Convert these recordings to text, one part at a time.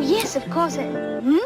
Yes, of course. Hmm?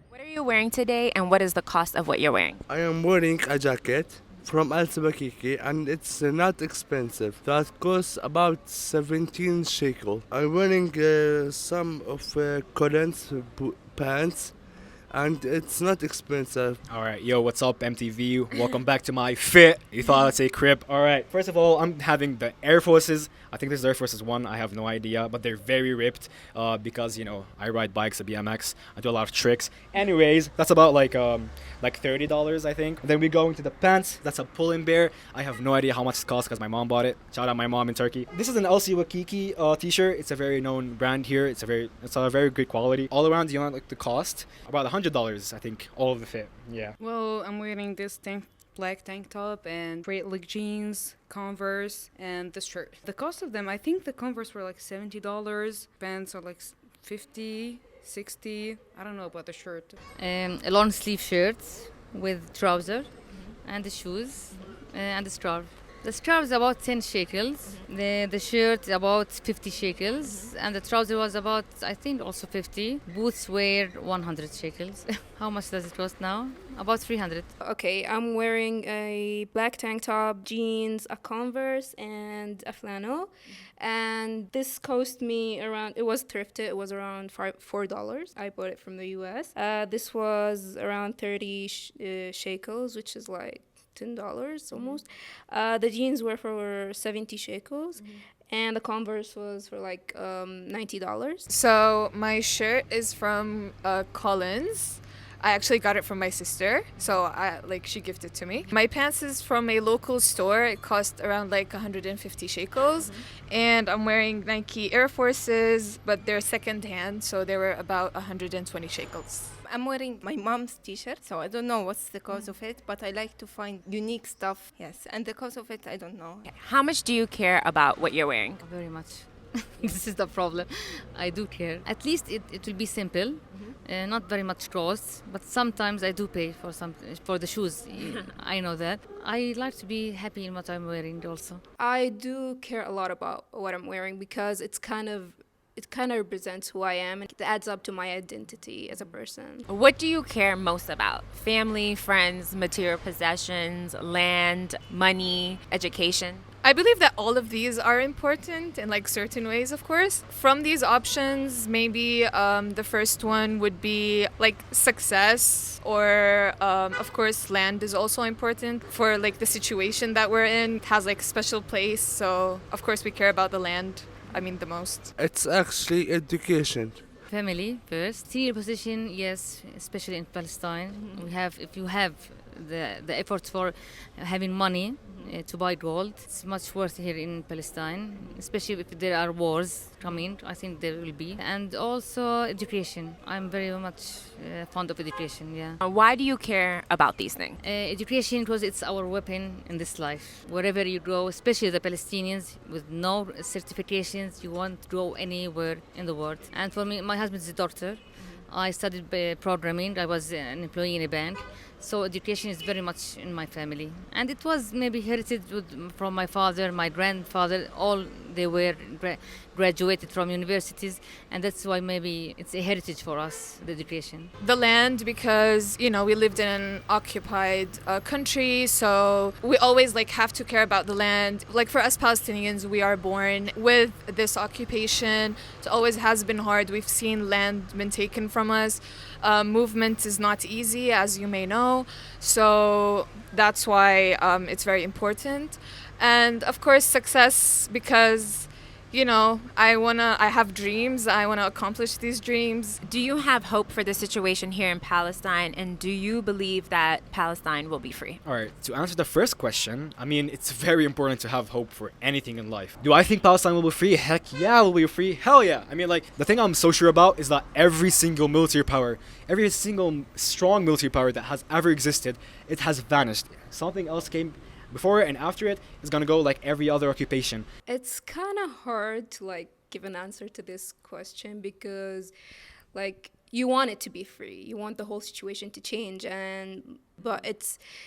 What are you wearing today, and what is the cost of what you're wearing? I am wearing a jacket from Al Sabakiki and it's not expensive. That costs about 17 shekel. I'm wearing some of Colin's pants and it's not expensive. All right, yo, what's up, MTV? Welcome back to my fit. You thought I'd say crib. All right, first of all, I'm having the Air Forces. I think this is Air Forces 1. I have no idea, but they're very ripped because, you know, I ride bikes, a BMX. I do a lot of tricks. Anyways, that's about like $30, I think. Then we go into the pants. That's a Pull&Bear Bear. I have no idea how much it costs because my mom bought it. Shout out my mom in Turkey. This is an LC Wakiki t-shirt. It's a very known brand here. It's a very good quality. All around, you know, like the cost about $100, I think, all of the fit. Yeah. Well, I'm wearing this black tank top and straight leg jeans, Converse, and this shirt. The cost of them, I think the Converse were like $70. Pants are like 50, 60. I don't know about the shirt. A long sleeve shirt with trouser and the shoes and the scarf. The scarf is about 10 shekels. The shirt about 50 shekels. And the trouser was about, I think, also 50. Boots were 100 shekels. How much does it cost now? About 300. Okay, I'm wearing a black tank top, jeans, a Converse, and a flannel. And this cost me around, it was thrifted, it was around $4. I bought it from the US. This was around 30 shekels, which is like $10 almost. The jeans were for 70 shekels. And the Converse was for like $90. So my shirt is from Collins. I actually got it from my sister, so she gifted it to me. My pants is from a local store. It cost around like 150 shekels, and I'm wearing Nike Air Forces, but they're second-hand, so they were about 120 shekels. I'm wearing my mom's t-shirt, so I don't know what's the cause of it, but I like to find unique stuff. Yes, and the cause of it, I don't know. How much do you care about what you're wearing? Very much. This is the problem. I do care. At least it will be simple. Not very much cost, but sometimes I do pay for the shoes. I know that. I like to be happy in what I'm wearing also. I do care a lot about what I'm wearing because it kind of represents who I am and it adds up to my identity as a person. What do you care most about? Family, friends, material possessions, land, money, education? I believe that all of these are important in like certain ways, of course. From these options, maybe the first one would be like success, or of course land is also important for like the situation that we're in. It has like special place, so of course we care about the land, the most. It's actually education. Family first. Material position, yes, especially in Palestine. If you have the effort for having money to buy gold. It's much worse here in Palestine, especially if there are wars coming. I think there will be. And also education. I'm very much fond of education, yeah. Why do you care about these things? Education, because it's our weapon in this life. Wherever you go, especially the Palestinians, with no certifications, you won't go anywhere in the world. And for me, my husband's a doctor. I studied programming. I was an employee in a bank. So education is very much in my family. And it was maybe heritage from my father, my grandfather. All they were graduated from universities. And that's why maybe it's a heritage for us, the education. The land, because we lived in an occupied country, so we always have to care about the land. Like for us Palestinians, we are born with this occupation. It always has been hard. We've seen land been taken from us. Movement is not easy, as you may know, so that's why it's very important. And of course success, because I have dreams. I want to accomplish these dreams. Do you have hope for the situation here in Palestine, and do you believe that Palestine will be free? All right, to answer the first question, I mean, it's very important to have hope for anything in life. Do I think Palestine will be free? Heck yeah, will be free. Hell yeah. I mean, the thing I'm so sure about is that every single military power, every single strong military power that has ever existed, it has vanished. Something else came before it, and after it is gonna go like every other occupation. It's kind of hard to give an answer to this question because you want it to be free. You want the whole situation to change, but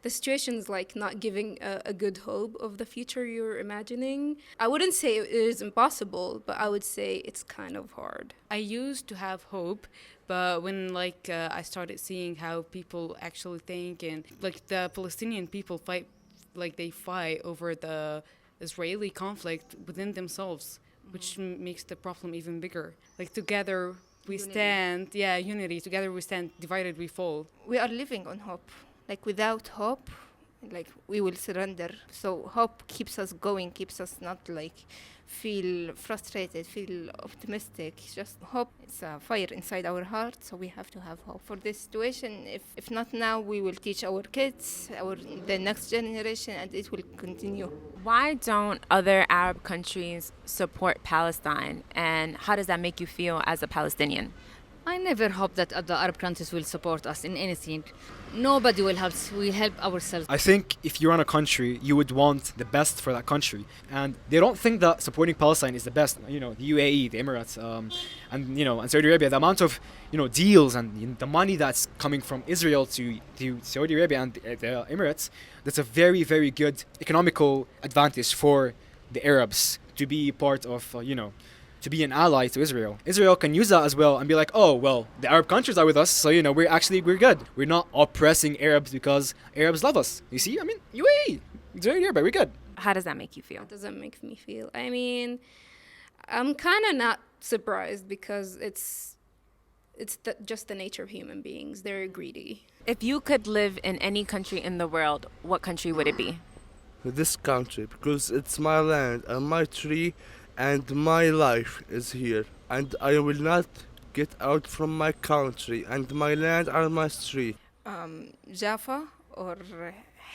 the situation is not giving a good hope of the future you're imagining. I wouldn't say it is impossible, but I would say it's kind of hard. I used to have hope, but when I started seeing how people actually think, and the Palestinian people fight, they fight over the Israeli conflict within themselves, which makes the problem even bigger. Together we stand, unity. Together we stand, divided we fall. We are living on hope. Without hope, we will surrender. So hope keeps us going, keeps us not feel frustrated, feel optimistic. Just hope. It's a fire inside our heart, so we have to have hope for this situation. If not now, we will teach our kids, the next generation, and it will continue. Why don't other Arab countries support Palestine, and how does that make you feel as a Palestinian? I never hope that other Arab countries will support us in anything. Nobody will help us. We help ourselves. I think if you run a country, you would want the best for that country. And they don't think that supporting Palestine is the best. The UAE, the Emirates, and Saudi Arabia, the amount of, deals and the money that's coming from Israel to Saudi Arabia and the Emirates, that's a very, very good economical advantage for the Arabs to be part of, to be an ally to Israel. Israel can use that as well and be like, oh, well, the Arab countries are with us, so, we're good. We're not oppressing Arabs because Arabs love us. You see? I mean, UAE, Saudi Arabia, we're good. How does that make you feel? How does that make me feel? I mean, I'm kind of not surprised because it's just the nature of human beings. They're greedy. If you could live in any country in the world, what country would it be? This country, because it's my land and my tree, and my life is here, and I will not get out from my country, and my land are my tree. Jaffa or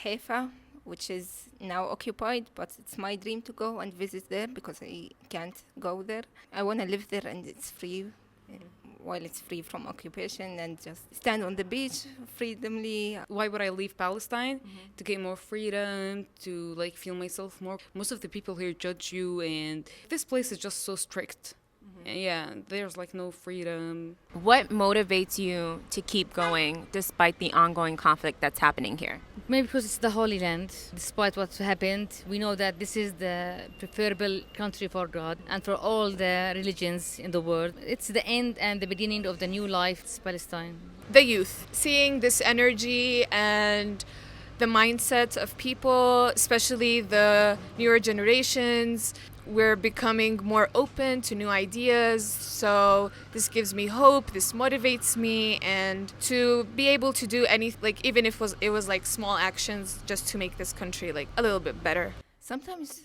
Haifa, which is now occupied, but it's my dream to go and visit there because I can't go there. I want to live there and it's free, while it's free from occupation, and just stand on the beach freedomly. Why would I leave Palestine? To get more freedom, to feel myself more. Most of the people here judge you, and this place is just so strict. Yeah, there's no freedom. What motivates you to keep going despite the ongoing conflict that's happening here? Maybe because it's the Holy Land. Despite what's happened, we know that this is the preferable country for God and for all the religions in the world. It's the end and the beginning of the new life. It's Palestine. The youth, seeing this energy and the mindset of people, especially the newer generations, we're becoming more open to new ideas. So this gives me hope, this motivates me, and to be able to do anything, even if it was small actions just to make this country a little bit better. Sometimes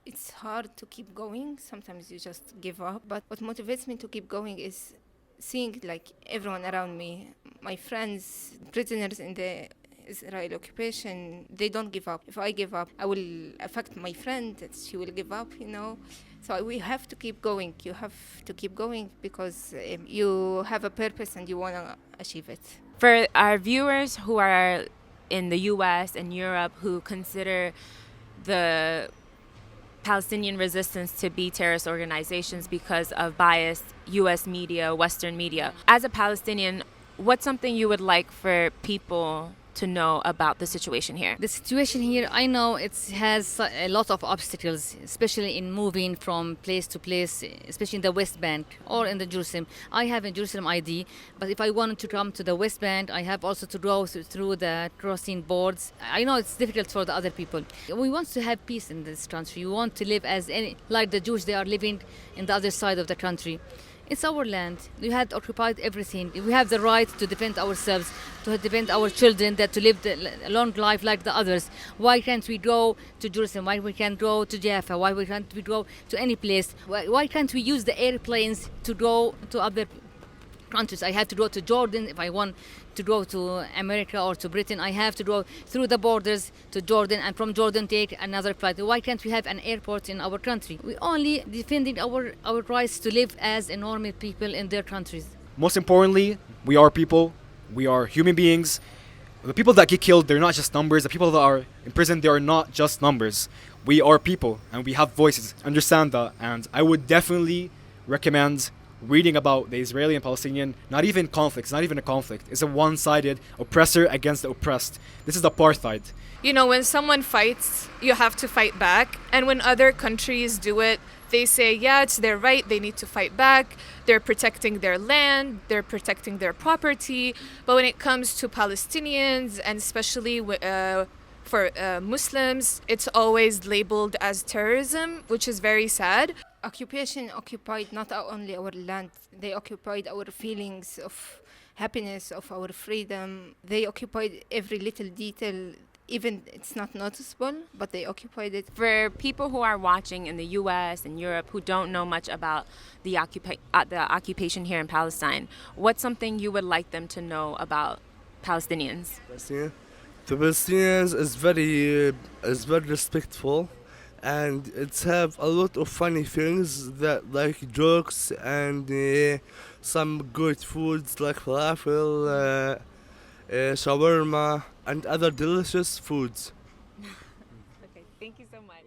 it's hard to keep going. Sometimes you just give up. But what motivates me to keep going is seeing everyone around me, my friends, prisoners in the Israeli occupation, they don't give up. If I give up, I will affect my friend. She will give up, you know. So we have to keep going. You have to keep going because you have a purpose and you want to achieve it. For our viewers who are in the US and Europe who consider the Palestinian resistance to be terrorist organizations because of biased US media, Western media, as a Palestinian, what's something you would like for people to know about the situation here? The situation here, I know it has a lot of obstacles, especially in moving from place to place, especially in the West Bank or in the Jerusalem. I have a Jerusalem ID, but if I wanted to come to the West Bank, I have also to go through the crossing boards. I know it's difficult for the other people. We want to have peace in this country. We want to live like the Jews, they are living in the other side of the country. It's our land. We had occupied everything. We have the right to defend ourselves, to defend our children, that to live a long life like the others. Why can't we go to Jerusalem? Why we can't go to Jaffa? Why we can't we go to any place? Why can't we use the airplanes to go to other countries? I have to go to Jordan if I want to go to America or to Britain. I have to go through the borders to Jordan, and from Jordan take another flight. Why can't we have an airport in our country? We only defending our rights to live as a normal people in their countries. Most importantly, we are people. We are human beings. The people that get killed, they're not just numbers. The people that are in prison, they are not just numbers. We are people and we have voices. Understand that. And I would definitely recommend reading about the Israeli and Palestinian, not even conflict, it's not even a conflict. It's a one-sided oppressor against the oppressed. This is apartheid. You know, when someone fights, you have to fight back. And when other countries do it, they say, yeah, it's their right, they need to fight back. They're protecting their land, they're protecting their property. But when it comes to Palestinians, and especially for Muslims, it's always labeled as terrorism, which is very sad. Occupation occupied not only our land, they occupied our feelings of happiness, of our freedom. They occupied every little detail, even it's not noticeable, but they occupied it. For people who are watching in the US and Europe who don't know much about the occupation here in Palestine, what's something you would like them to know about Palestinians? The Palestinians is very respectful, and it's have a lot of funny things that like jokes and some good foods like falafel, shawarma, and other delicious foods. Okay, thank you so much.